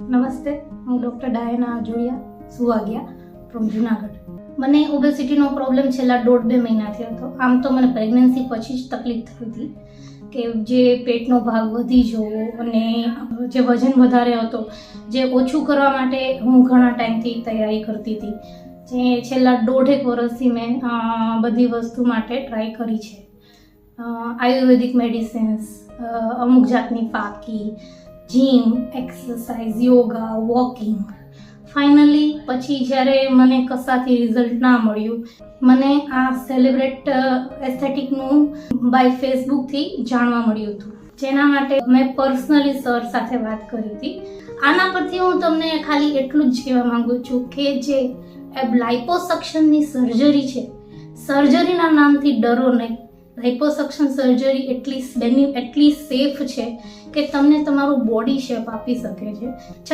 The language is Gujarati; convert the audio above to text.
નમસ્તે, હું doctor Diana Jodiya Suvagiya from Junagadh. મને ઓબેસિટીનો પ્રોબ્લેમ છેલ્લા 1.5-2 મહિનાથી હતો. આમ તો મને પ્રેગ્નન્સી પછી જ તકલીફ થઈ હતી કે જે પેટનો ભાગ વધી જવો અને જે વજન વધારે હતો જે ઓછું કરવા માટે હું ઘણા ટાઈમથી તૈયારી કરતી હતી. જે છેલ્લા 1.5 વર્ષથી મેં બધી વસ્તુ માટે ટ્રાય કરી છે. આયુર્વેદિક મેડિસિન્સ, અમુક જાતની પાકી, gym, exercise, yoga, walking. Finally પછી જ્યારે મને કશાથી રિઝલ્ટ ના મળ્યું, મને આ સેલિબ્રેટ એસ્થેટિકનું બાય ફેસબુકથી જાણવા મળ્યું હતું, જેના માટે મેં પર્સનલી સર સાથે વાત કરી હતી. આના પરથી હું તમને ખાલી એટલું જ કહેવા માંગુ છું કે જે લાઇપોસક્શનની સર્જરી છે, સર્જરીના નામથી ડરો નહીં. લાઇપોસક્શન સર્જરી એટલી સેફ છે કે તમને તમારું બોડી શેપ આપી શકે છે.